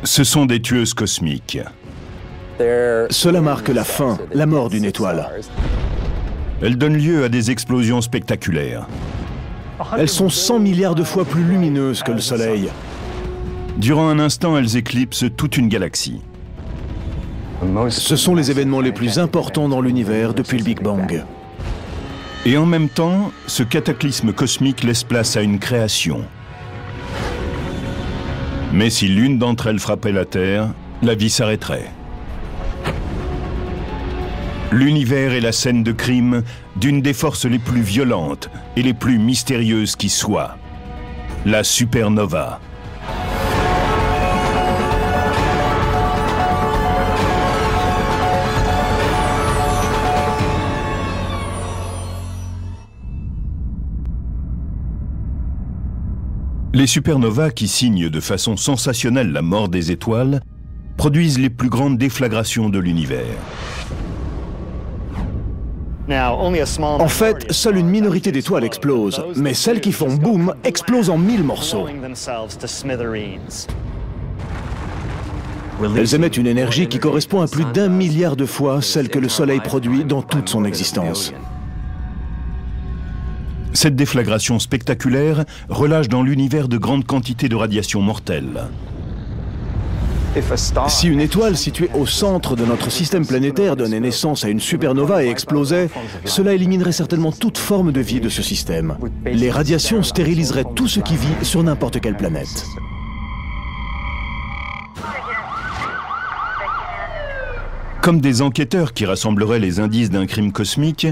Ce sont des tueuses cosmiques. Cela marque la fin, la mort d'une étoile. Elles donnent lieu à des explosions spectaculaires. Elles sont 100 milliards de fois plus lumineuses que le Soleil. Durant un instant, elles éclipsent toute une galaxie. Ce sont les événements les plus importants dans l'univers depuis le Big Bang. Et en même temps, ce cataclysme cosmique laisse place à une création. Mais si l'une d'entre elles frappait la Terre, la vie s'arrêterait. L'univers est la scène de crime d'une des forces les plus violentes et les plus mystérieuses qui soient, la supernova. Les supernovas, qui signent de façon sensationnelle la mort des étoiles, produisent les plus grandes déflagrations de l'univers. En fait, seule une minorité d'étoiles explosent, mais celles qui font boum explosent en 1000 morceaux. Elles émettent une énergie qui correspond à plus d'1 milliard de fois celle que le Soleil produit dans toute son existence. Cette déflagration spectaculaire relâche dans l'univers de grandes quantités de radiation mortelle. Si une étoile située au centre de notre système planétaire donnait naissance à une supernova et explosait, cela éliminerait certainement toute forme de vie de ce système. Les radiations stériliseraient tout ce qui vit sur n'importe quelle planète. Comme des enquêteurs qui rassembleraient les indices d'un crime cosmique,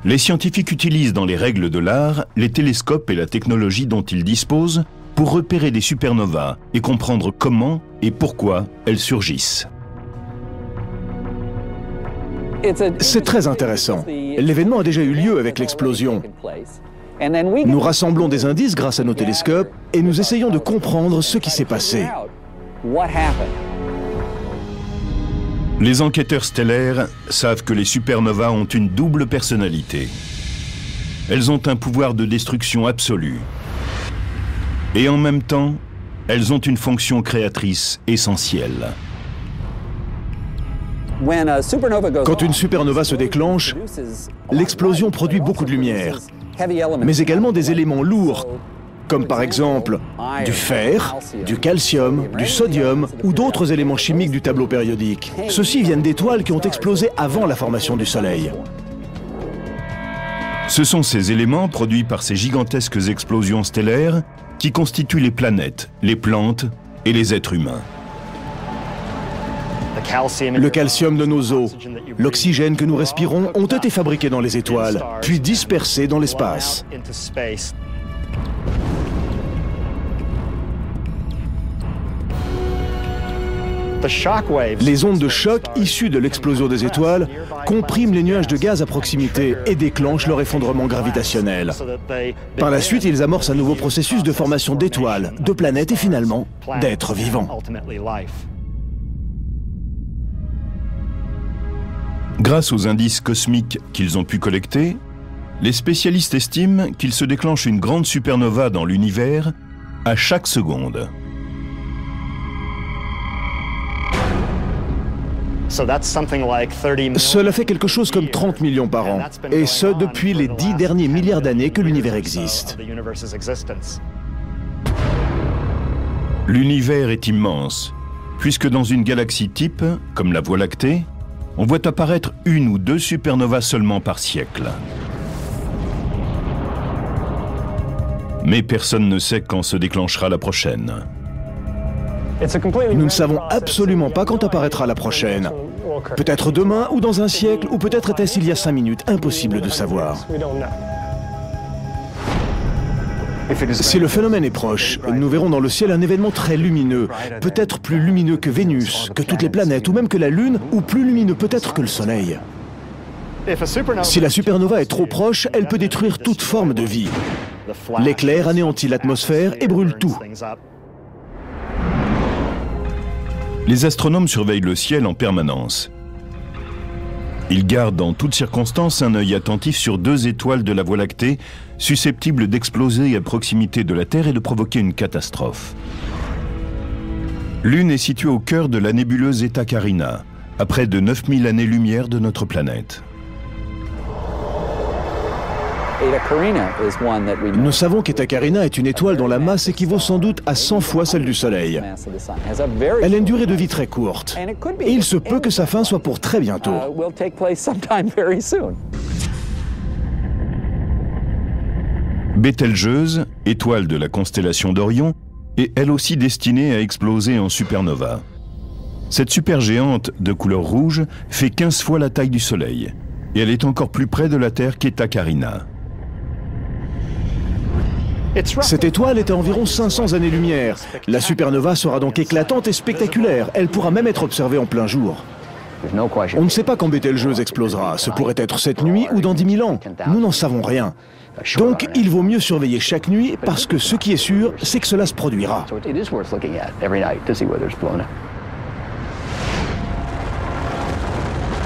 les scientifiques utilisent dans les règles de l'art les télescopes et la technologie dont ils disposent pour repérer des supernovas et comprendre comment et pourquoi elles surgissent. C'est très intéressant. L'événement a déjà eu lieu avec l'explosion. Nous rassemblons des indices grâce à nos télescopes et nous essayons de comprendre ce qui s'est passé. Les enquêteurs stellaires savent que les supernovas ont une double personnalité. Elles ont un pouvoir de destruction absolu. Et en même temps, elles ont une fonction créatrice essentielle. Quand une supernova se déclenche, l'explosion produit beaucoup de lumière, mais également des éléments lourds, comme par exemple du fer, du calcium, du sodium ou d'autres éléments chimiques du tableau périodique. Ceux-ci viennent d'étoiles qui ont explosé avant la formation du Soleil. Ce sont ces éléments produits par ces gigantesques explosions stellaires qui constituent les planètes, les plantes et les êtres humains. Le calcium de nos os, l'oxygène que nous respirons ont été fabriqués dans les étoiles, puis dispersés dans l'espace. Les ondes de choc issues de l'explosion des étoiles compriment les nuages de gaz à proximité et déclenchent leur effondrement gravitationnel. Par la suite, ils amorcent un nouveau processus de formation d'étoiles, de planètes et finalement d'êtres vivants. Grâce aux indices cosmiques qu'ils ont pu collecter, les spécialistes estiment qu'il se déclenche une grande supernova dans l'univers à chaque seconde. Cela fait quelque chose comme 30 millions par an, et ce depuis les 10 derniers milliards d'années que l'univers existe. L'univers est immense, puisque dans une galaxie type, comme la Voie lactée, on voit apparaître 1 ou 2 supernovas seulement par siècle. Mais personne ne sait quand se déclenchera la prochaine. Nous ne savons absolument pas quand apparaîtra la prochaine. Peut-être demain ou dans un siècle, ou peut-être était-ce il y a 5 minutes. Impossible de savoir. Si le phénomène est proche, nous verrons dans le ciel un événement très lumineux, peut-être plus lumineux que Vénus, que toutes les planètes, ou même que la Lune, ou plus lumineux peut-être que le Soleil. Si la supernova est trop proche, elle peut détruire toute forme de vie. L'éclair anéantit l'atmosphère et brûle tout. Les astronomes surveillent le ciel en permanence. Ils gardent en toutes circonstances un œil attentif sur 2 étoiles de la Voie lactée susceptibles d'exploser à proximité de la Terre et de provoquer une catastrophe. Lune est située au cœur de la nébuleuse Eta Carina, à près de 9000 années-lumière de notre planète. Nous savons qu'Eta Carina est une étoile dont la masse équivaut sans doute à 100 fois celle du Soleil. Elle a une durée de vie très courte, et il se peut que sa fin soit pour très bientôt. Bételgeuse, étoile de la constellation d'Orion, est elle aussi destinée à exploser en supernova. Cette supergéante de couleur rouge fait 15 fois la taille du Soleil, et elle est encore plus près de la Terre qu'Eta Carina. Cette étoile est à environ 500 années-lumière. La supernova sera donc éclatante et spectaculaire. Elle pourra même être observée en plein jour. On ne sait pas quand Bételgeuse explosera. Ce pourrait être cette nuit ou dans 10 000 ans. Nous n'en savons rien. Donc, il vaut mieux surveiller chaque nuit parce que ce qui est sûr, c'est que cela se produira.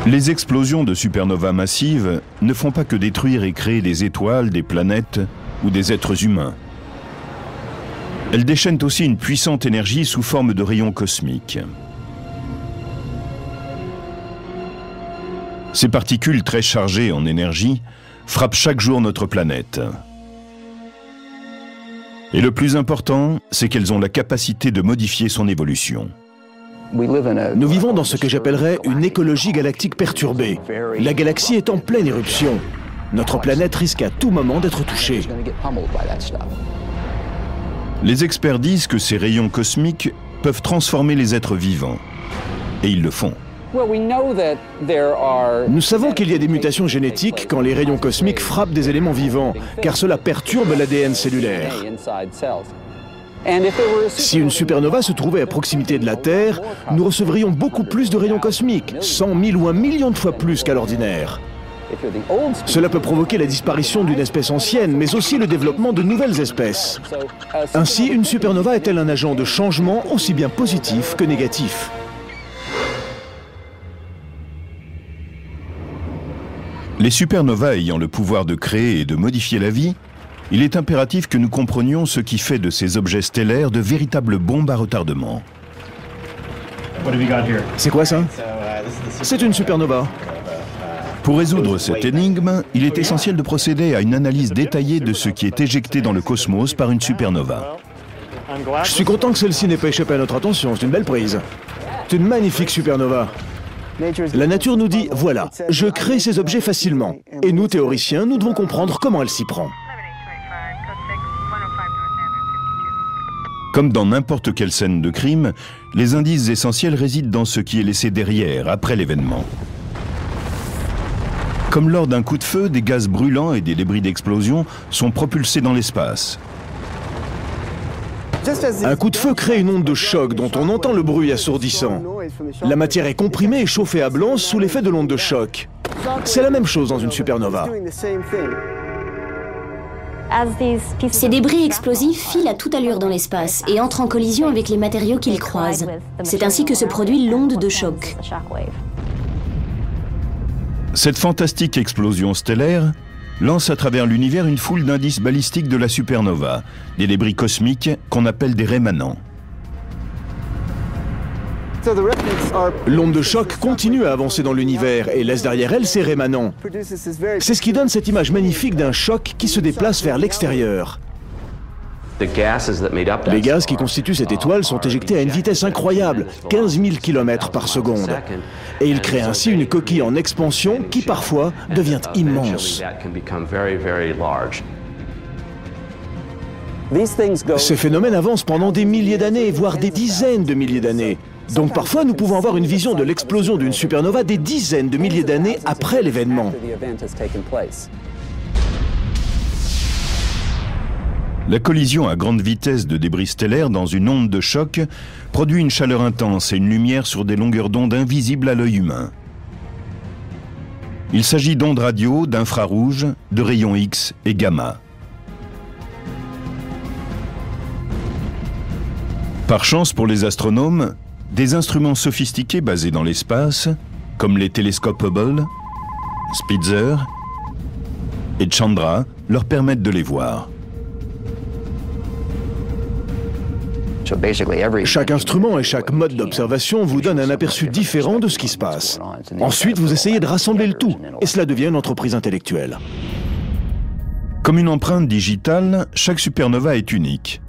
Les explosions de supernovas massives ne font pas que détruire et créer des étoiles, des planètes ou des êtres humains. Elles déchaînent aussi une puissante énergie sous forme de rayons cosmiques. Ces particules très chargées en énergie frappent chaque jour notre planète. Et le plus important, c'est qu'elles ont la capacité de modifier son évolution. Nous vivons dans ce que j'appellerais une écologie galactique perturbée. La galaxie est en pleine éruption. Notre planète risque à tout moment d'être touchée. Les experts disent que ces rayons cosmiques peuvent transformer les êtres vivants. Et ils le font. Nous savons qu'il y a des mutations génétiques quand les rayons cosmiques frappent des éléments vivants, car cela perturbe l'ADN cellulaire. Si une supernova se trouvait à proximité de la Terre, nous recevrions beaucoup plus de rayons cosmiques, 100 000 ou 1 million de fois plus qu'à l'ordinaire. Cela peut provoquer la disparition d'une espèce ancienne, mais aussi le développement de nouvelles espèces. Ainsi, une supernova est-elle un agent de changement aussi bien positif que négatif? Les supernovas ayant le pouvoir de créer et de modifier la vie, il est impératif que nous comprenions ce qui fait de ces objets stellaires de véritables bombes à retardement. C'est quoi ça? C'est une supernova. Pour résoudre cette énigme, il est essentiel de procéder à une analyse détaillée de ce qui est éjecté dans le cosmos par une supernova. Je suis content que celle-ci n'ait pas échappé à notre attention, c'est une belle prise. C'est une magnifique supernova. La nature nous dit, voilà, je crée ces objets facilement. Et nous, théoriciens, nous devons comprendre comment elle s'y prend. Comme dans n'importe quelle scène de crime, les indices essentiels résident dans ce qui est laissé derrière, après l'événement. Comme lors d'un coup de feu, des gaz brûlants et des débris d'explosion sont propulsés dans l'espace. Un coup de feu crée une onde de choc dont on entend le bruit assourdissant. La matière est comprimée et chauffée à blanc sous l'effet de l'onde de choc. C'est la même chose dans une supernova. Ces débris explosifs filent à toute allure dans l'espace et entrent en collision avec les matériaux qu'ils croisent. C'est ainsi que se produit l'onde de choc. Cette fantastique explosion stellaire lance à travers l'univers une foule d'indices balistiques de la supernova, des débris cosmiques qu'on appelle des rémanents. L'onde de choc continue à avancer dans l'univers et laisse derrière elle ses rémanents. C'est ce qui donne cette image magnifique d'un choc qui se déplace vers l'extérieur. Les gaz qui constituent cette étoile sont éjectés à une vitesse incroyable, 15 000 km par seconde. Et ils créent ainsi une coquille en expansion qui parfois devient immense. Ces phénomènes avancent pendant des milliers d'années, voire des dizaines de milliers d'années. Donc parfois nous pouvons avoir une vision de l'explosion d'une supernova des dizaines de milliers d'années après l'événement. La collision à grande vitesse de débris stellaires dans une onde de choc produit une chaleur intense et une lumière sur des longueurs d'onde invisibles à l'œil humain. Il s'agit d'ondes radio, d'infrarouge, de rayons X et gamma. Par chance pour les astronomes, des instruments sophistiqués basés dans l'espace, comme les télescopes Hubble, Spitzer et Chandra, leur permettent de les voir. Chaque instrument et chaque mode d'observation vous donne un aperçu différent de ce qui se passe. Ensuite, vous essayez de rassembler le tout, et cela devient une entreprise intellectuelle. Comme une empreinte digitale, chaque supernova est unique,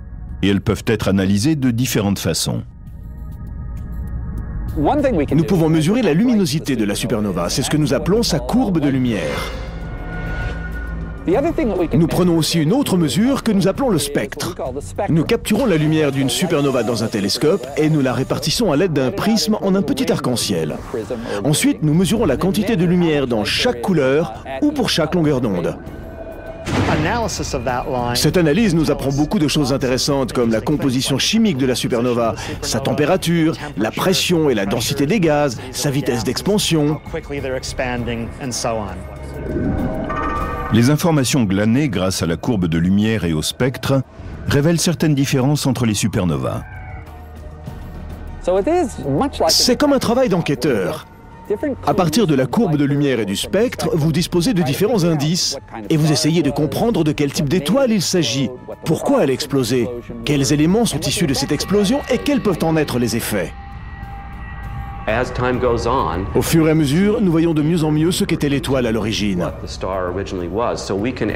et elles peuvent être analysées de différentes façons. Nous pouvons mesurer la luminosité de la supernova, c'est ce que nous appelons sa courbe de lumière. Nous prenons aussi une autre mesure que nous appelons le spectre. Nous capturons la lumière d'une supernova dans un télescope et nous la répartissons à l'aide d'un prisme en un petit arc-en-ciel. Ensuite, nous mesurons la quantité de lumière dans chaque couleur ou pour chaque longueur d'onde. Cette analyse nous apprend beaucoup de choses intéressantes comme la composition chimique de la supernova, sa température, la pression et la densité des gaz, sa vitesse d'expansion. Les informations glanées grâce à la courbe de lumière et au spectre révèlent certaines différences entre les supernovas. C'est comme un travail d'enquêteur. À partir de la courbe de lumière et du spectre, vous disposez de différents indices et vous essayez de comprendre de quel type d'étoile il s'agit, pourquoi elle a explosé, quels éléments sont issus de cette explosion et quels peuvent en être les effets. Au fur et à mesure, nous voyons de mieux en mieux ce qu'était l'étoile à l'origine.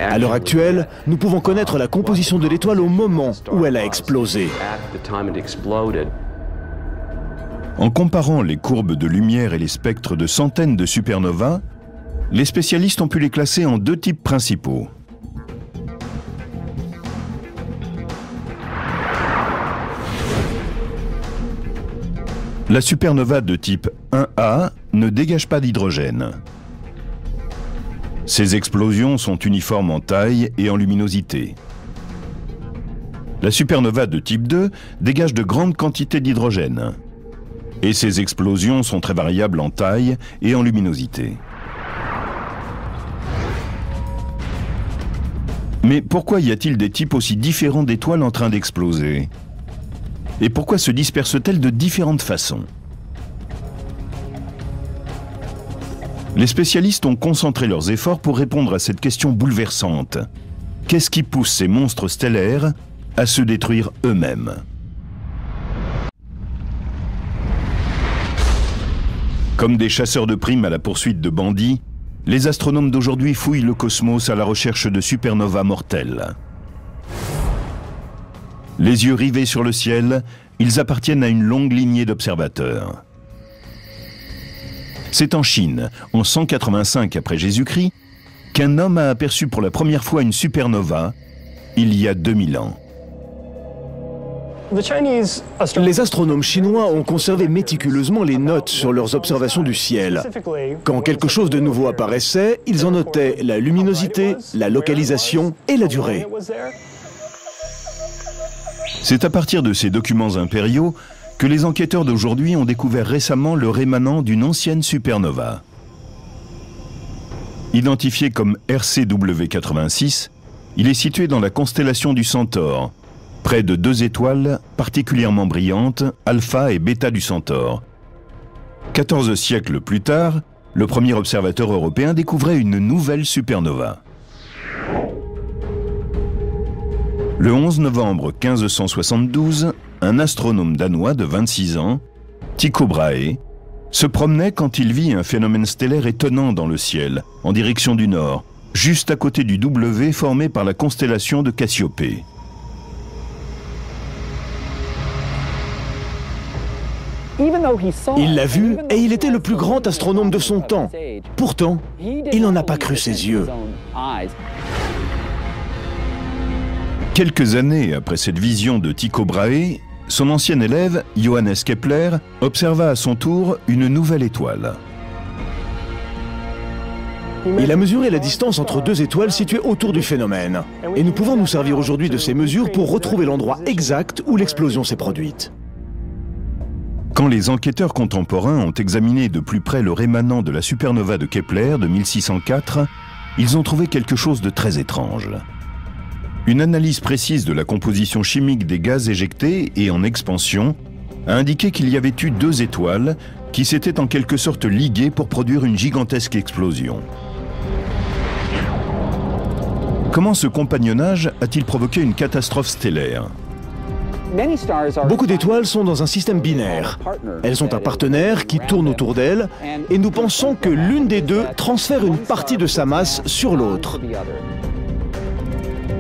À l'heure actuelle, nous pouvons connaître la composition de l'étoile au moment où elle a explosé. En comparant les courbes de lumière et les spectres de centaines de supernovas, les spécialistes ont pu les classer en deux types principaux. La supernova de type 1A ne dégage pas d'hydrogène. Ces explosions sont uniformes en taille et en luminosité. La supernova de type 2 dégage de grandes quantités d'hydrogène. Et ces explosions sont très variables en taille et en luminosité. Mais pourquoi y a-t-il des types aussi différents d'étoiles en train d'exploser ? Et pourquoi se dispersent-elles de différentes façons? Les spécialistes ont concentré leurs efforts pour répondre à cette question bouleversante. Qu'est-ce qui pousse ces monstres stellaires à se détruire eux-mêmes? Comme des chasseurs de primes à la poursuite de bandits, les astronomes d'aujourd'hui fouillent le cosmos à la recherche de supernovas mortelles. Les yeux rivés sur le ciel, ils appartiennent à une longue lignée d'observateurs. C'est en Chine, en 185 après Jésus-Christ, qu'un homme a aperçu pour la première fois une supernova, il y a 2000 ans. Les astronomes chinois ont conservé méticuleusement les notes sur leurs observations du ciel. Quand quelque chose de nouveau apparaissait, ils en notaient la luminosité, la localisation et la durée. C'est à partir de ces documents impériaux que les enquêteurs d'aujourd'hui ont découvert récemment le rémanent d'une ancienne supernova. Identifié comme RCW86, il est situé dans la constellation du Centaure, près de deux étoiles particulièrement brillantes, Alpha et Beta du Centaure. 14 siècles plus tard, le premier observateur européen découvrait une nouvelle supernova. Le 11 novembre 1572, un astronome danois de 26 ans, Tycho Brahe, se promenait quand il vit un phénomène stellaire étonnant dans le ciel, en direction du nord, juste à côté du W formé par la constellation de Cassiopée. Il l'a vu et il était le plus grand astronome de son temps. Pourtant, il n'en a pas cru ses yeux. Quelques années après cette vision de Tycho Brahe, son ancien élève, Johannes Kepler, observa à son tour une nouvelle étoile. Il a mesuré la distance entre deux étoiles situées autour du phénomène. Et nous pouvons nous servir aujourd'hui de ces mesures pour retrouver l'endroit exact où l'explosion s'est produite. Quand les enquêteurs contemporains ont examiné de plus près le rémanent de la supernova de Kepler de 1604, ils ont trouvé quelque chose de très étrange. Une analyse précise de la composition chimique des gaz éjectés et en expansion a indiqué qu'il y avait eu deux étoiles qui s'étaient en quelque sorte liguées pour produire une gigantesque explosion. Comment ce compagnonnage a-t-il provoqué une catastrophe stellaire? Beaucoup d'étoiles sont dans un système binaire. Elles ont un partenaire qui tourne autour d'elles et nous pensons que l'une des deux transfère une partie de sa masse sur l'autre.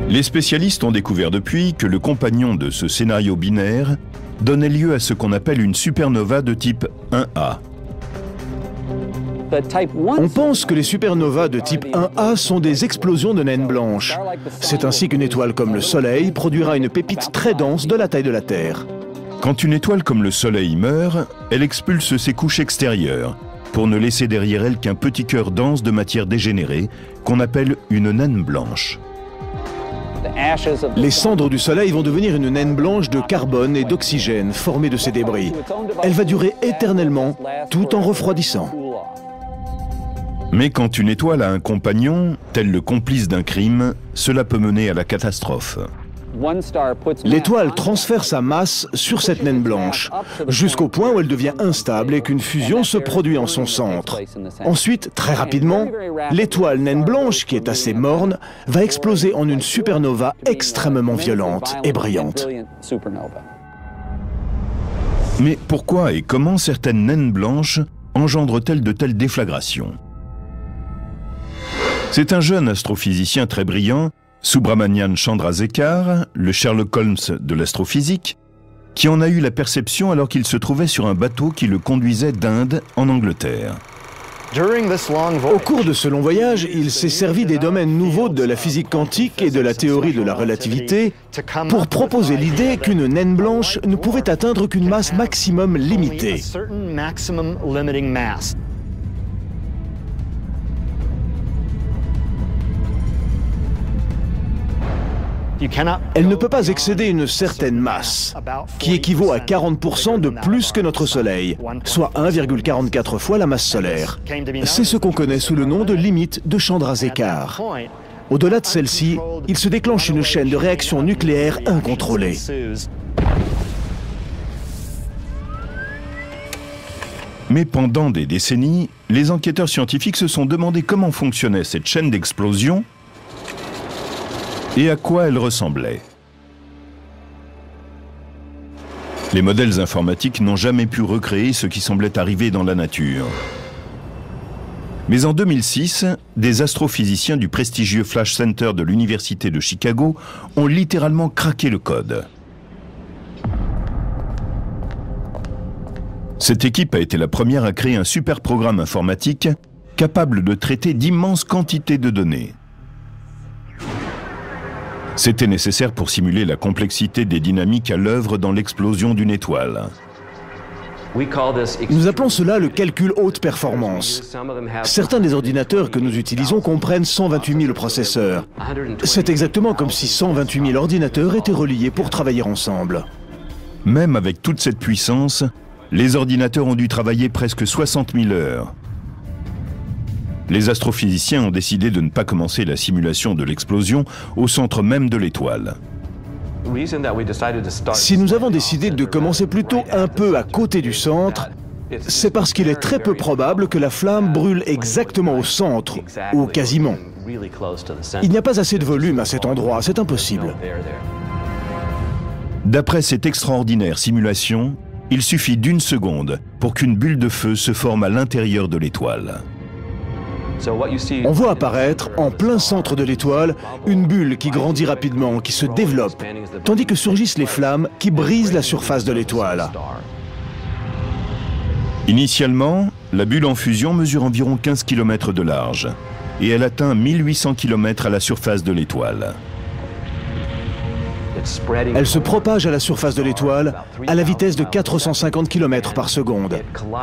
Les spécialistes ont découvert depuis que le compagnon de ce scénario binaire donnait lieu à ce qu'on appelle une supernova de type 1A. On pense que les supernovas de type 1A sont des explosions de naines blanches. C'est ainsi qu'une étoile comme le Soleil produira une pépite très dense de la taille de la Terre. Quand une étoile comme le Soleil meurt, elle expulse ses couches extérieures, pour ne laisser derrière elle qu'un petit cœur dense de matière dégénérée, qu'on appelle une naine blanche. Les cendres du Soleil vont devenir une naine blanche de carbone et d'oxygène formée de ces débris. Elle va durer éternellement, tout en refroidissant. Mais quand une étoile a un compagnon, tel le complice d'un crime, cela peut mener à la catastrophe. L'étoile transfère sa masse sur cette naine blanche, jusqu'au point où elle devient instable et qu'une fusion se produit en son centre. Ensuite, très rapidement, l'étoile naine blanche, qui est assez morne, va exploser en une supernova extrêmement violente et brillante. Mais pourquoi et comment certaines naines blanches engendrent-elles de telles déflagrations? C'est un jeune astrophysicien très brillant, Subrahmanyam Chandrasekhar, le Sherlock Holmes de l'astrophysique, qui en a eu la perception alors qu'il se trouvait sur un bateau qui le conduisait d'Inde en Angleterre. Au cours de ce long voyage, il s'est servi des domaines nouveaux de la physique quantique et de la théorie de la relativité pour proposer l'idée qu'une naine blanche ne pouvait atteindre qu'une masse maximum limitée. Elle ne peut pas excéder une certaine masse, qui équivaut à 40% de plus que notre Soleil, soit 1,44 fois la masse solaire. C'est ce qu'on connaît sous le nom de limite de Chandrasekhar. Au-delà de celle-ci, il se déclenche une chaîne de réactions nucléaires incontrôlées. Mais pendant des décennies, les enquêteurs scientifiques se sont demandé comment fonctionnait cette chaîne d'explosion et à quoi elle ressemblait. Les modèles informatiques n'ont jamais pu recréer ce qui semblait arriver dans la nature. Mais en 2006, des astrophysiciens du prestigieux Flash Center de l'Université de Chicago ont littéralement craqué le code. Cette équipe a été la première à créer un super programme informatique capable de traiter d'immenses quantités de données. C'était nécessaire pour simuler la complexité des dynamiques à l'œuvre dans l'explosion d'une étoile. Nous appelons cela le calcul haute performance. Certains des ordinateurs que nous utilisons comprennent 128 000 processeurs. C'est exactement comme si 128 000 ordinateurs étaient reliés pour travailler ensemble. Même avec toute cette puissance, les ordinateurs ont dû travailler presque 60 000 heures. Les astrophysiciens ont décidé de ne pas commencer la simulation de l'explosion au centre même de l'étoile. Si nous avons décidé de commencer plutôt un peu à côté du centre, c'est parce qu'il est très peu probable que la flamme brûle exactement au centre, ou quasiment. Il n'y a pas assez de volume à cet endroit, c'est impossible. D'après cette extraordinaire simulation, il suffit d'1 seconde pour qu'une bulle de feu se forme à l'intérieur de l'étoile. On voit apparaître, en plein centre de l'étoile, une bulle qui grandit rapidement, qui se développe, tandis que surgissent les flammes qui brisent la surface de l'étoile. Initialement, la bulle en fusion mesure environ 15 km de large et elle atteint 1800 km à la surface de l'étoile. Elle se propage à la surface de l'étoile à la vitesse de 450 km par seconde.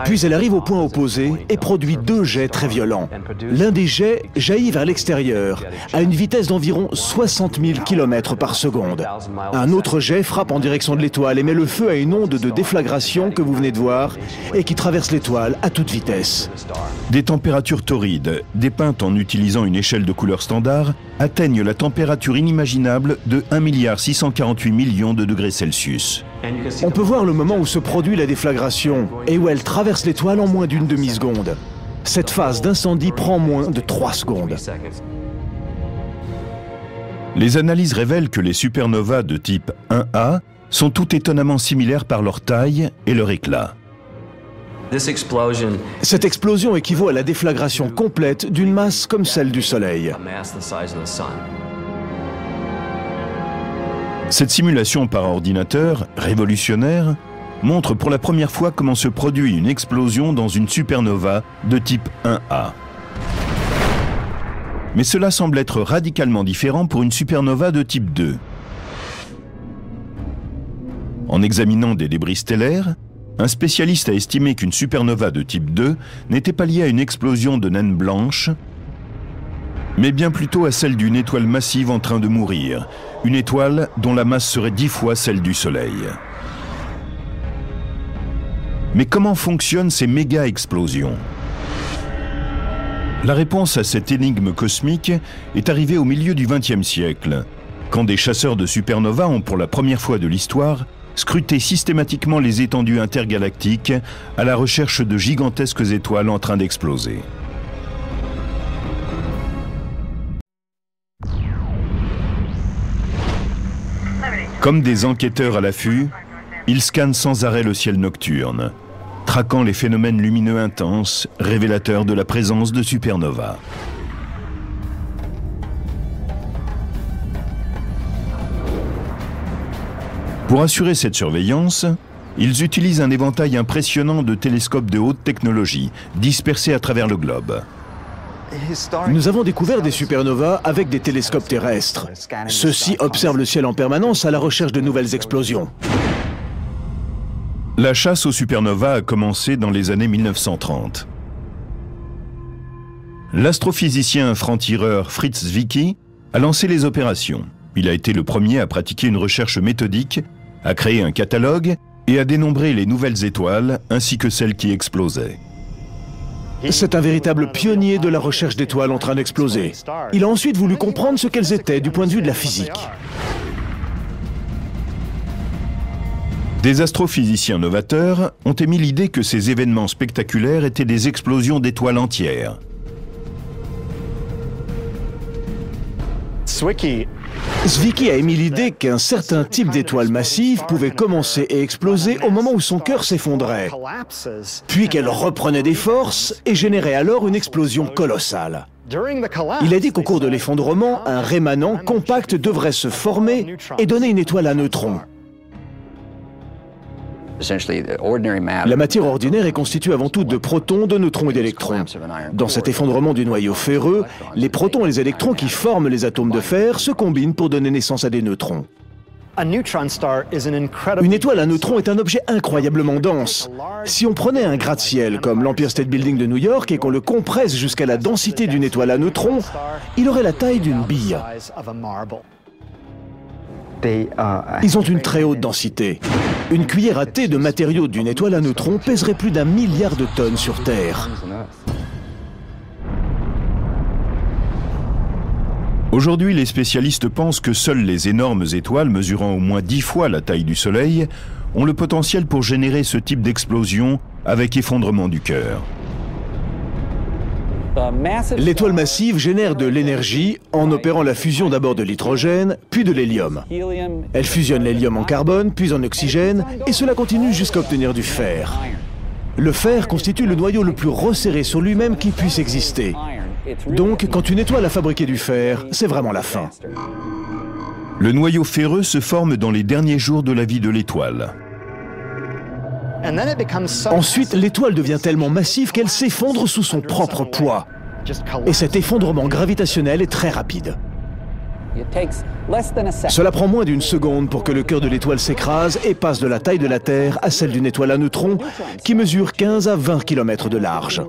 Puis elle arrive au point opposé et produit 2 jets très violents. L'un des jets jaillit vers l'extérieur à une vitesse d'environ 60 000 km par seconde. Un autre jet frappe en direction de l'étoile et met le feu à une onde de déflagration que vous venez de voir et qui traverse l'étoile à toute vitesse. Des températures torrides, dépeintes en utilisant une échelle de couleur standard, atteignent la température inimaginable de 1 648 millions de degrés Celsius. On peut voir le moment où se produit la déflagration et où elle traverse l'étoile en moins d'une demi-seconde. Cette phase d'incendie prend moins de 3 secondes. Les analyses révèlent que les supernovas de type 1A sont tout étonnamment similaires par leur taille et leur éclat. Cette explosion équivaut à la déflagration complète d'une masse comme celle du Soleil. Cette simulation par ordinateur, révolutionnaire, montre pour la première fois comment se produit une explosion dans une supernova de type 1A. Mais cela semble être radicalement différent pour une supernova de type 2. En examinant des débris stellaires, un spécialiste a estimé qu'une supernova de type 2 n'était pas liée à une explosion de naines blanches, mais bien plutôt à celle d'une étoile massive en train de mourir, une étoile dont la masse serait 10 fois celle du Soleil. Mais comment fonctionnent ces méga-explosions ? La réponse à cette énigme cosmique est arrivée au milieu du XXe siècle, quand des chasseurs de supernovas ont pour la première fois de l'histoire scruté systématiquement les étendues intergalactiques à la recherche de gigantesques étoiles en train d'exploser. Comme des enquêteurs à l'affût, ils scannent sans arrêt le ciel nocturne, traquant les phénomènes lumineux intenses, révélateurs de la présence de supernovas. Pour assurer cette surveillance, ils utilisent un éventail impressionnant de télescopes de haute technologie, dispersés à travers le globe. Nous avons découvert des supernovas avec des télescopes terrestres. Ceux-ci observent le ciel en permanence à la recherche de nouvelles explosions. La chasse aux supernovas a commencé dans les années 1930. L'astrophysicien franc-tireur Fritz Zwicky a lancé les opérations. Il a été le premier à pratiquer une recherche méthodique, à créer un catalogue et à dénombrer les nouvelles étoiles ainsi que celles qui explosaient. C'est un véritable pionnier de la recherche d'étoiles en train d'exploser. Il a ensuite voulu comprendre ce qu'elles étaient du point de vue de la physique. Des astrophysiciens novateurs ont émis l'idée que ces événements spectaculaires étaient des explosions d'étoiles entières. Zwicky a émis l'idée qu'un certain type d'étoile massive pouvait commencer et exploser au moment où son cœur s'effondrait, puis qu'elle reprenait des forces et générait alors une explosion colossale. Il a dit qu'au cours de l'effondrement, un rémanent compact devrait se former et donner une étoile à neutrons. La matière ordinaire est constituée avant tout de protons, de neutrons et d'électrons. Dans cet effondrement du noyau ferreux, les protons et les électrons qui forment les atomes de fer se combinent pour donner naissance à des neutrons. Une étoile à neutrons est un objet incroyablement dense. Si on prenait un gratte-ciel comme l'Empire State Building de New York et qu'on le compresse jusqu'à la densité d'une étoile à neutrons, il aurait la taille d'une bille. Ils ont une très haute densité. Une cuillère à thé de matériaux d'une étoile à neutrons pèserait plus d'1 milliard de tonnes sur Terre. Aujourd'hui, les spécialistes pensent que seules les énormes étoiles, mesurant au moins 10 fois la taille du Soleil, ont le potentiel pour générer ce type d'explosion avec effondrement du cœur. L'étoile massive génère de l'énergie en opérant la fusion d'abord de l'hydrogène, puis de l'hélium. Elle fusionne l'hélium en carbone, puis en oxygène, et cela continue jusqu'à obtenir du fer. Le fer constitue le noyau le plus resserré sur lui-même qui puisse exister. Donc, quand une étoile a fabriqué du fer, c'est vraiment la fin. Le noyau ferreux se forme dans les derniers jours de la vie de l'étoile. Ensuite, l'étoile devient tellement massive qu'elle s'effondre sous son propre poids. Et cet effondrement gravitationnel est très rapide. Cela prend moins d'une seconde pour que le cœur de l'étoile s'écrase et passe de la taille de la Terre à celle d'une étoile à neutrons qui mesure 15 à 20 km de large.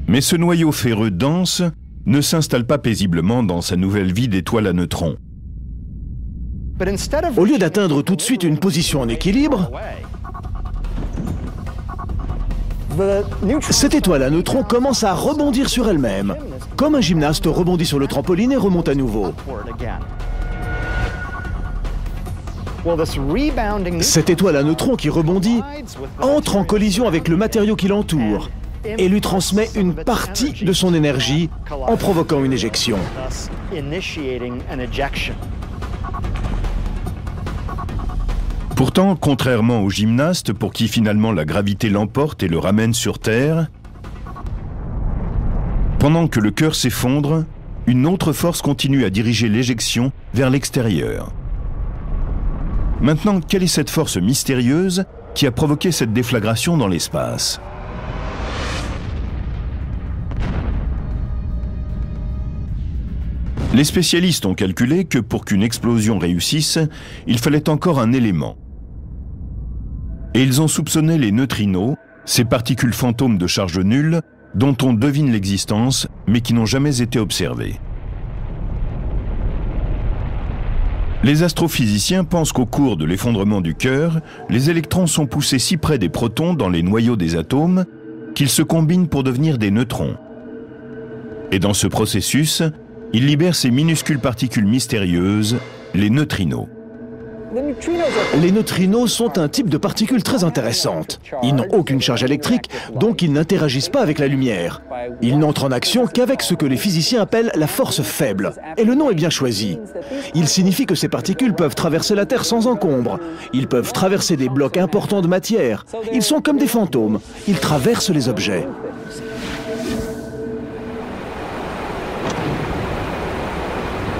Mais ce noyau ferreux dense ne s'installe pas paisiblement dans sa nouvelle vie d'étoile à neutrons. Au lieu d'atteindre tout de suite une position en équilibre, cette étoile à neutrons commence à rebondir sur elle-même, comme un gymnaste rebondit sur le trampoline et remonte à nouveau. Cette étoile à neutrons qui rebondit entre en collision avec le matériau qui l'entoure et lui transmet une partie de son énergie en provoquant une éjection. Pourtant, contrairement aux gymnastes pour qui finalement la gravité l'emporte et le ramène sur Terre, pendant que le cœur s'effondre, une autre force continue à diriger l'éjection vers l'extérieur. Maintenant, quelle est cette force mystérieuse qui a provoqué cette déflagration dans l'espace ? Les spécialistes ont calculé que pour qu'une explosion réussisse, il fallait encore un élément. Et ils ont soupçonné les neutrinos, ces particules fantômes de charge nulle, dont on devine l'existence, mais qui n'ont jamais été observées. Les astrophysiciens pensent qu'au cours de l'effondrement du cœur, les électrons sont poussés si près des protons dans les noyaux des atomes qu'ils se combinent pour devenir des neutrons. Et dans ce processus, ils libèrent ces minuscules particules mystérieuses, les neutrinos. Les neutrinos sont un type de particules très intéressantes. Ils n'ont aucune charge électrique, donc ils n'interagissent pas avec la lumière. Ils n'entrent en action qu'avec ce que les physiciens appellent la force faible. Et le nom est bien choisi. Il signifie que ces particules peuvent traverser la Terre sans encombre. Ils peuvent traverser des blocs importants de matière. Ils sont comme des fantômes. Ils traversent les objets.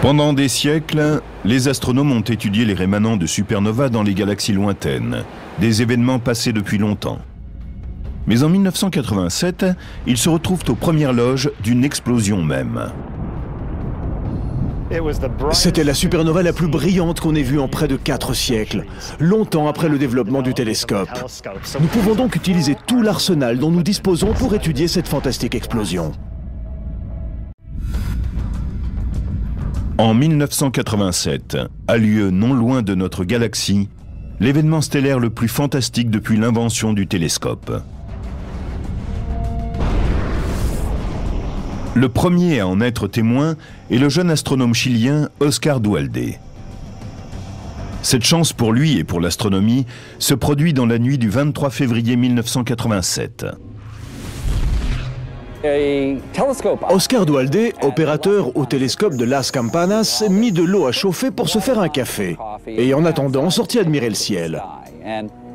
Pendant des siècles, les astronomes ont étudié les rémanents de supernovas dans les galaxies lointaines, des événements passés depuis longtemps. Mais en 1987, ils se retrouvent aux premières loges d'une explosion même. C'était la supernova la plus brillante qu'on ait vue en près de 4 siècles, longtemps après le développement du télescope. Nous pouvons donc utiliser tout l'arsenal dont nous disposons pour étudier cette fantastique explosion. En 1987, a lieu non loin de notre galaxie, l'événement stellaire le plus fantastique depuis l'invention du télescope. Le premier à en être témoin est le jeune astronome chilien Oscar Duhalde. Cette chance pour lui et pour l'astronomie se produit dans la nuit du 23 février 1987. Oscar Duhalde, opérateur au télescope de Las Campanas, mit de l'eau à chauffer pour se faire un café. Et en attendant, sortit admirer le ciel.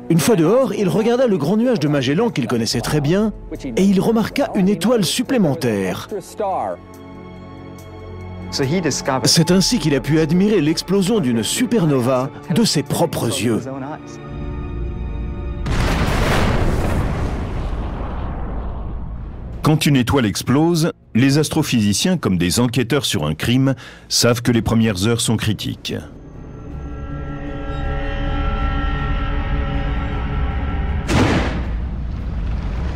Une fois dehors, il regarda le grand nuage de Magellan qu'il connaissait très bien, et il remarqua une étoile supplémentaire. C'est ainsi qu'il a pu admirer l'explosion d'une supernova de ses propres yeux. Quand une étoile explose, les astrophysiciens, comme des enquêteurs sur un crime, savent que les premières heures sont critiques.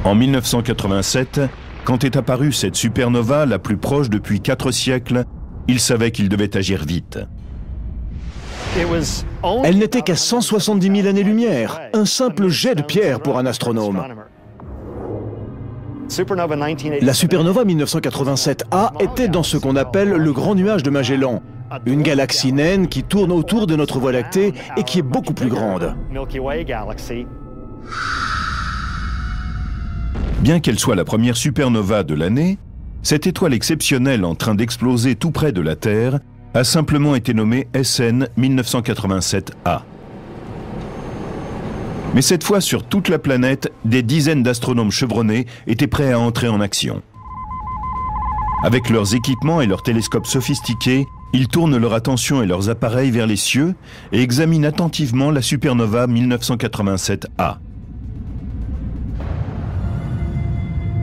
En 1987, quand est apparue cette supernova, la plus proche depuis 4 siècles, ils savaient qu'ils devaient agir vite. Elle n'était qu'à 170 000 années-lumière, un simple jet de pierre pour un astronome. La supernova 1987A était dans ce qu'on appelle le grand nuage de Magellan, une galaxie naine qui tourne autour de notre Voie lactée et qui est beaucoup plus grande. Bien qu'elle soit la première supernova de l'année, cette étoile exceptionnelle en train d'exploser tout près de la Terre a simplement été nommée SN 1987A. Mais cette fois, sur toute la planète, des dizaines d'astronomes chevronnés étaient prêts à entrer en action. Avec leurs équipements et leurs télescopes sophistiqués, ils tournent leur attention et leurs appareils vers les cieux et examinent attentivement la supernova 1987A.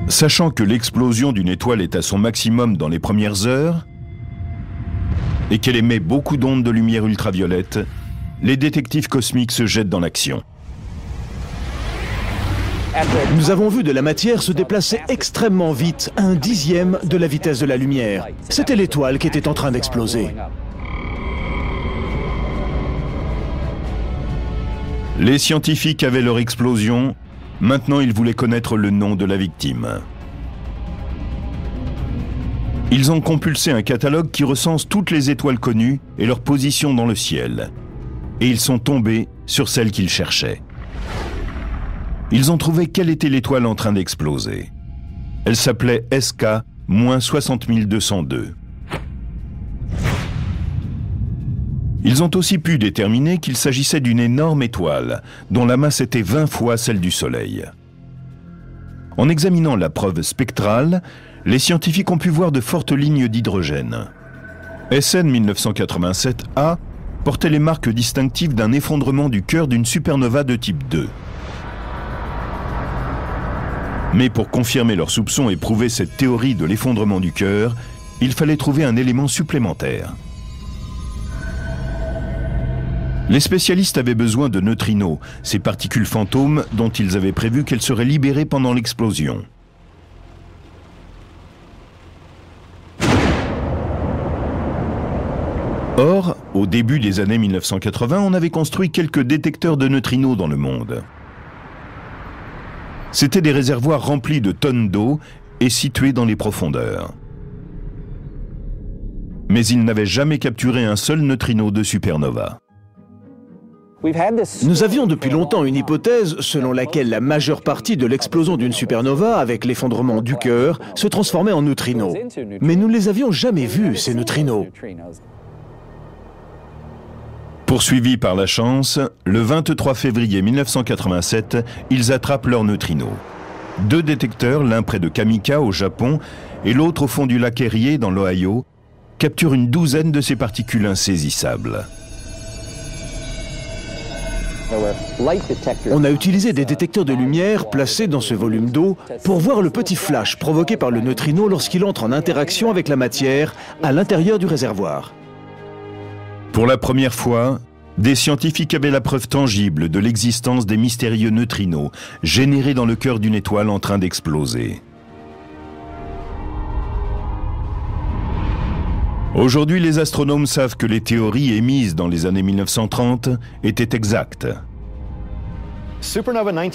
Sachant que l'explosion d'une étoile est à son maximum dans les premières heures et qu'elle émet beaucoup d'ondes de lumière ultraviolette, les détectives cosmiques se jettent dans l'action. Nous avons vu de la matière se déplacer extrêmement vite, à 1/10 de la vitesse de la lumière. C'était l'étoile qui était en train d'exploser. Les scientifiques avaient leur explosion, maintenant ils voulaient connaître le nom de la victime. Ils ont compulsé un catalogue qui recense toutes les étoiles connues et leur position dans le ciel. Et ils sont tombés sur celle qu'ils cherchaient. Ils ont trouvé quelle était l'étoile en train d'exploser. Elle s'appelait SK-60202. Ils ont aussi pu déterminer qu'il s'agissait d'une énorme étoile, dont la masse était 20 fois celle du Soleil. En examinant la preuve spectrale, les scientifiques ont pu voir de fortes lignes d'hydrogène. SN 1987A portait les marques distinctives d'un effondrement du cœur d'une supernova de type 2. Mais pour confirmer leurs soupçons et prouver cette théorie de l'effondrement du cœur, il fallait trouver un élément supplémentaire. Les spécialistes avaient besoin de neutrinos, ces particules fantômes dont ils avaient prévu qu'elles seraient libérées pendant l'explosion. Or, au début des années 1980, on avait construit quelques détecteurs de neutrinos dans le monde. C'étaient des réservoirs remplis de tonnes d'eau et situés dans les profondeurs. Mais ils n'avaient jamais capturé un seul neutrino de supernova. Nous avions depuis longtemps une hypothèse selon laquelle la majeure partie de l'explosion d'une supernova avec l'effondrement du cœur se transformait en neutrinos. Mais nous ne les avions jamais vus, ces neutrinos. Poursuivis par la chance, le 23 février 1987, ils attrapent leurs neutrinos. 2 détecteurs, l'un près de Kamika au Japon et l'autre au fond du lac Erie dans l'Ohio, capturent une douzaine de ces particules insaisissables. On a utilisé des détecteurs de lumière placés dans ce volume d'eau pour voir le petit flash provoqué par le neutrino lorsqu'il entre en interaction avec la matière à l'intérieur du réservoir. Pour la première fois, des scientifiques avaient la preuve tangible de l'existence des mystérieux neutrinos générés dans le cœur d'une étoile en train d'exploser. Aujourd'hui, les astronomes savent que les théories émises dans les années 1930 étaient exactes.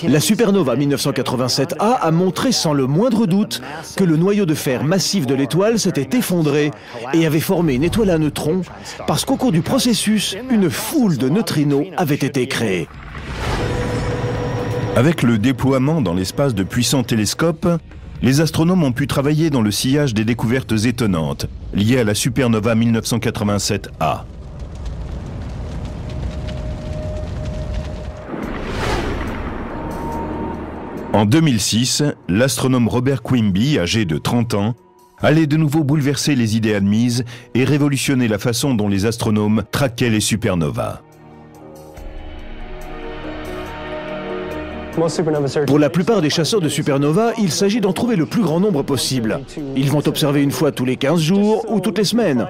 La supernova 1987A a montré sans le moindre doute que le noyau de fer massif de l'étoile s'était effondré et avait formé une étoile à neutrons parce qu'au cours du processus, une foule de neutrinos avait été créée. Avec le déploiement dans l'espace de puissants télescopes, les astronomes ont pu travailler dans le sillage des découvertes étonnantes liées à la supernova 1987A. En 2006, l'astronome Robert Quimby, âgé de 30 ans, allait de nouveau bouleverser les idées admises et révolutionner la façon dont les astronomes traquaient les supernovas. Pour la plupart des chasseurs de supernova, il s'agit d'en trouver le plus grand nombre possible. Ils vont observer une fois tous les 15 jours ou toutes les semaines.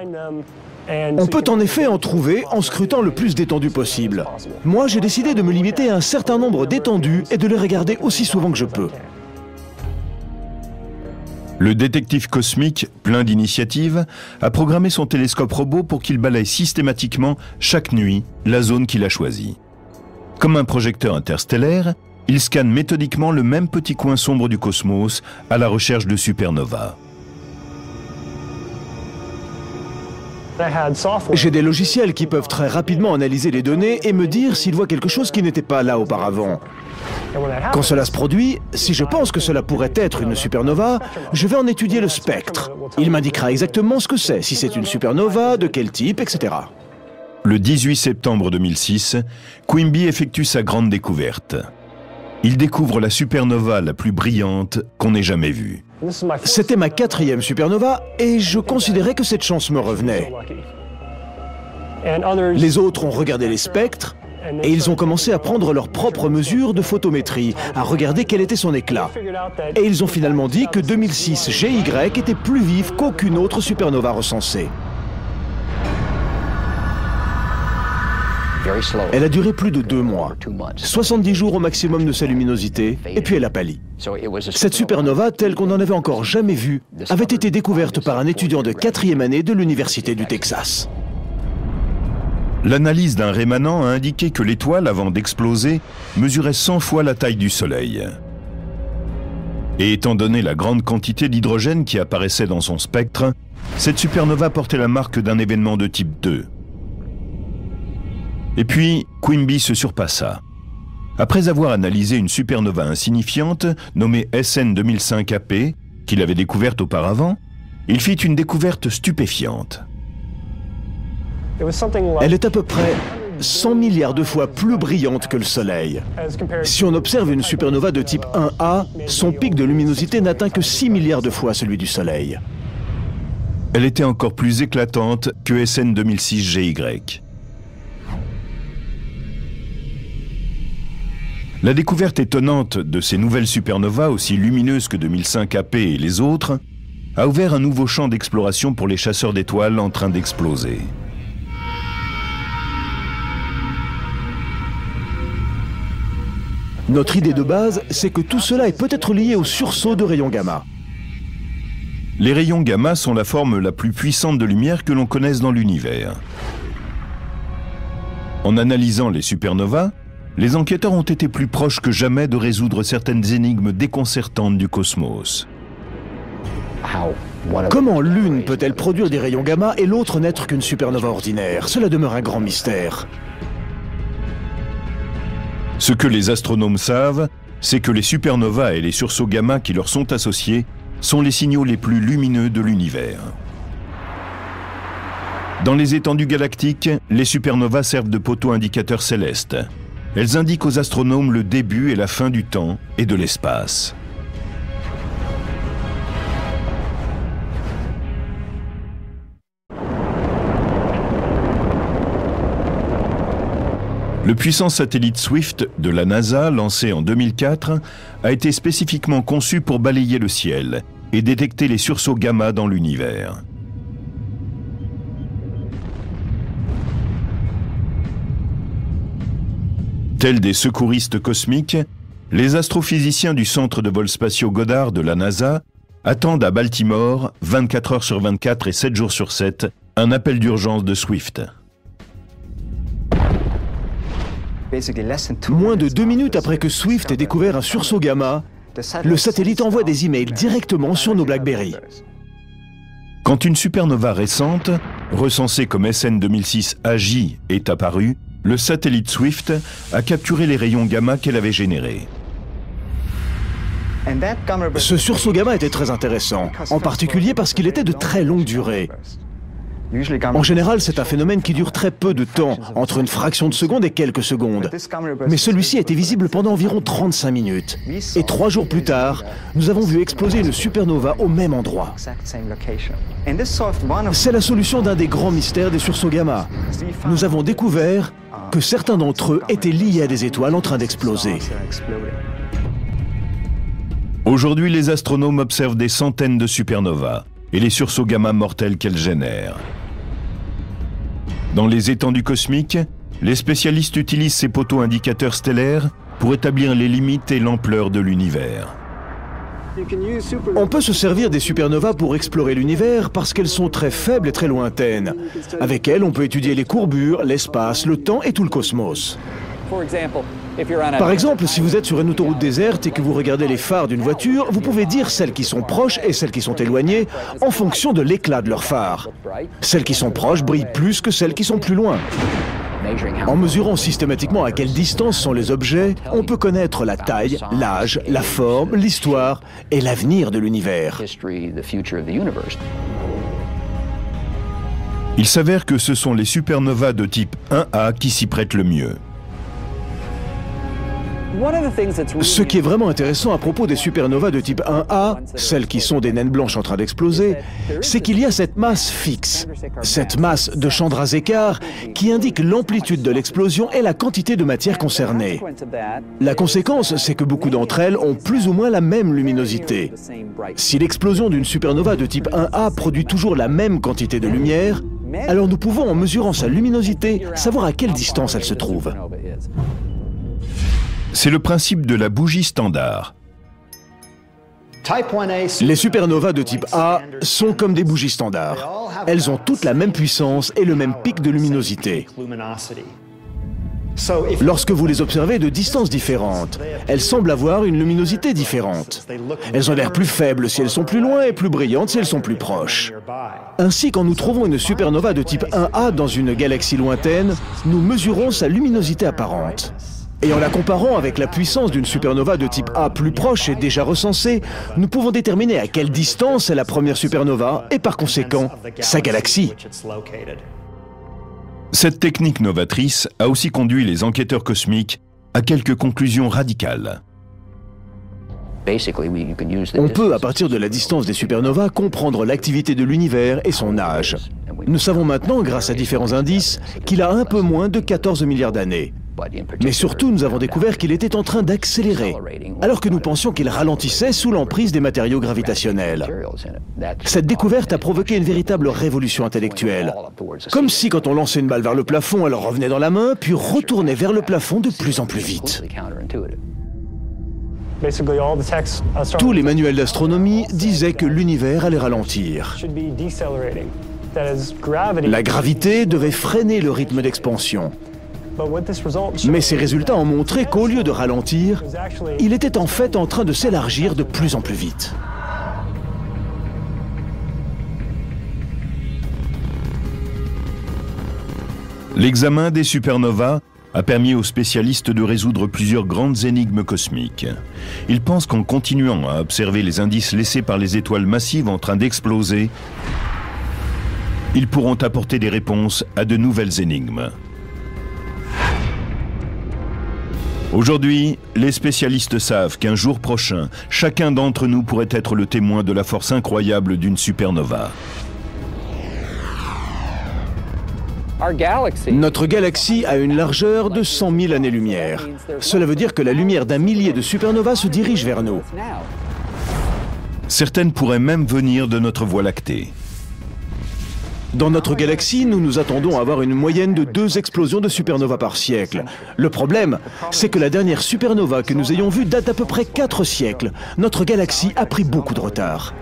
On peut en effet en trouver en scrutant le plus d'étendues possible. Moi, j'ai décidé de me limiter à un certain nombre d'étendues et de les regarder aussi souvent que je peux. Le détective cosmique, plein d'initiatives, a programmé son télescope robot pour qu'il balaye systématiquement, chaque nuit, la zone qu'il a choisie. Comme un projecteur interstellaire, il scanne méthodiquement le même petit coin sombre du cosmos à la recherche de supernovas. J'ai des logiciels qui peuvent très rapidement analyser les données et me dire s'ils voient quelque chose qui n'était pas là auparavant. Quand cela se produit, si je pense que cela pourrait être une supernova, je vais en étudier le spectre. Il m'indiquera exactement ce que c'est, si c'est une supernova, de quel type, etc. Le 18 septembre 2006, Quimby effectue sa grande découverte. Il découvre la supernova la plus brillante qu'on ait jamais vue. C'était ma 4e supernova et je considérais que cette chance me revenait. Les autres ont regardé les spectres et ils ont commencé à prendre leurs propres mesures de photométrie, à regarder quel était son éclat. Et ils ont finalement dit que 2006 GY était plus vive qu'aucune autre supernova recensée. Elle a duré plus de 2 mois, 70 jours au maximum de sa luminosité, et puis elle a pâli. Cette supernova, telle qu'on n'en avait encore jamais vue, avait été découverte par un étudiant de 4e année de l'Université du Texas. L'analyse d'un rémanent a indiqué que l'étoile, avant d'exploser, mesurait 100 fois la taille du Soleil. Et étant donné la grande quantité d'hydrogène qui apparaissait dans son spectre, cette supernova portait la marque d'un événement de type 2. Et puis, Quimby se surpassa. Après avoir analysé une supernova insignifiante, nommée SN 2005AP, qu'il avait découverte auparavant, il fit une découverte stupéfiante. Elle est à peu près 100 milliards de fois plus brillante que le Soleil. Si on observe une supernova de type 1A, son pic de luminosité n'atteint que 6 milliards de fois celui du Soleil. Elle était encore plus éclatante que SN 2006 GY. La découverte étonnante de ces nouvelles supernovas, aussi lumineuses que 2005 AP et les autres, a ouvert un nouveau champ d'exploration pour les chasseurs d'étoiles en train d'exploser. Notre idée de base, c'est que tout cela est peut-être lié au sursaut de rayons gamma. Les rayons gamma sont la forme la plus puissante de lumière que l'on connaisse dans l'univers. En analysant les supernovas, les enquêteurs ont été plus proches que jamais de résoudre certaines énigmes déconcertantes du cosmos. Comment l'une peut-elle produire des rayons gamma et l'autre n'être qu'une supernova ordinaire? Cela demeure un grand mystère. Ce que les astronomes savent, c'est que les supernovas et les sursauts gamma qui leur sont associés sont les signaux les plus lumineux de l'univers. Dans les étendues galactiques, les supernovas servent de poteaux indicateurs célestes. Elles indiquent aux astronomes le début et la fin du temps et de l'espace. Le puissant satellite Swift de la NASA, lancé en 2004, a été spécifiquement conçu pour balayer le ciel et détecter les sursauts gamma dans l'univers. Tels des secouristes cosmiques, les astrophysiciens du centre de vols spatiaux Goddard de la NASA attendent à Baltimore, 24 heures sur 24 et 7 jours sur 7, un appel d'urgence de Swift. Moins de 2 minutes après que Swift ait découvert un sursaut gamma, le satellite envoie des emails directement sur nos BlackBerry. Quand une supernova récente, recensée comme SN 2006 AJ, est apparue, le satellite Swift a capturé les rayons gamma qu'elle avait générés. Ce sursaut gamma était très intéressant, en particulier parce qu'il était de très longue durée. En général, c'est un phénomène qui dure très peu de temps, entre une fraction de seconde et quelques secondes. Mais celui-ci était visible pendant environ 35 minutes. Et 3 jours plus tard, nous avons vu exploser une supernova au même endroit. C'est la solution d'un des grands mystères des sursauts gamma. Nous avons découvert que certains d'entre eux étaient liés à des étoiles en train d'exploser. Aujourd'hui, les astronomes observent des centaines de supernovas et les sursauts gamma mortels qu'elles génèrent. Dans les étendues cosmiques, les spécialistes utilisent ces poteaux indicateurs stellaires pour établir les limites et l'ampleur de l'univers. On peut se servir des supernovas pour explorer l'univers parce qu'elles sont très faibles et très lointaines. Avec elles, on peut étudier les courbures, l'espace, le temps et tout le cosmos. Par exemple, si vous êtes sur une autoroute déserte et que vous regardez les phares d'une voiture, vous pouvez dire celles qui sont proches et celles qui sont éloignées en fonction de l'éclat de leurs phares. Celles qui sont proches brillent plus que celles qui sont plus loin. En mesurant systématiquement à quelle distance sont les objets, on peut connaître la taille, l'âge, la forme, l'histoire et l'avenir de l'univers. Il s'avère que ce sont les supernovas de type 1A qui s'y prêtent le mieux. Ce qui est vraiment intéressant à propos des supernovas de type 1A, celles qui sont des naines blanches en train d'exploser, c'est qu'il y a cette masse fixe, cette masse de Chandrasekhar qui indique l'amplitude de l'explosion et la quantité de matière concernée. La conséquence, c'est que beaucoup d'entre elles ont plus ou moins la même luminosité. Si l'explosion d'une supernova de type 1A produit toujours la même quantité de lumière, alors nous pouvons, en mesurant sa luminosité, savoir à quelle distance elle se trouve. C'est le principe de la bougie standard. Les supernovas de type A sont comme des bougies standards. Elles ont toutes la même puissance et le même pic de luminosité. Lorsque vous les observez de distances différentes, elles semblent avoir une luminosité différente. Elles ont l'air plus faibles si elles sont plus loin et plus brillantes si elles sont plus proches. Ainsi, quand nous trouvons une supernova de type 1A dans une galaxie lointaine, nous mesurons sa luminosité apparente. Et en la comparant avec la puissance d'une supernova de type A plus proche et déjà recensée, nous pouvons déterminer à quelle distance est la première supernova et par conséquent sa galaxie. Cette technique novatrice a aussi conduit les enquêteurs cosmiques à quelques conclusions radicales. On peut, à partir de la distance des supernovas, comprendre l'activité de l'univers et son âge. Nous savons maintenant, grâce à différents indices, qu'il a un peu moins de 14 milliards d'années. Mais surtout, nous avons découvert qu'il était en train d'accélérer, alors que nous pensions qu'il ralentissait sous l'emprise des matériaux gravitationnels. Cette découverte a provoqué une véritable révolution intellectuelle. Comme si, quand on lançait une balle vers le plafond, elle revenait dans la main, puis retournait vers le plafond de plus en plus vite. Tous les manuels d'astronomie disaient que l'univers allait ralentir. La gravité devait freiner le rythme d'expansion. Mais ces résultats ont montré qu'au lieu de ralentir, il était en fait en train de s'élargir de plus en plus vite. L'examen des supernovas a permis aux spécialistes de résoudre plusieurs grandes énigmes cosmiques. Ils pensent qu'en continuant à observer les indices laissés par les étoiles massives en train d'exploser, ils pourront apporter des réponses à de nouvelles énigmes. Aujourd'hui, les spécialistes savent qu'un jour prochain, chacun d'entre nous pourrait être le témoin de la force incroyable d'une supernova. Notre galaxie a une largeur de 100 000 années-lumière. Cela veut dire que la lumière d'un millier de supernovas se dirige vers nous. Certaines pourraient même venir de notre Voie lactée. Dans notre galaxie, nous nous attendons à avoir une moyenne de 2 explosions de supernovas par siècle. Le problème, c'est que la dernière supernova que nous ayons vue date d'à peu près 4 siècles. Notre galaxie a pris beaucoup de retard.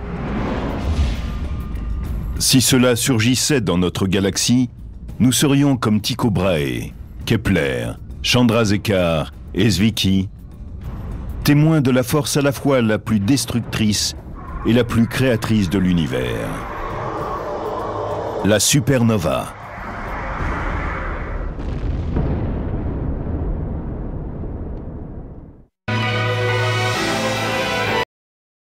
Si cela surgissait dans notre galaxie, nous serions comme Tycho Brahe, Kepler, Chandrasekhar et Zwicky, témoins de la force à la fois la plus destructrice et la plus créatrice de l'univers. La supernova.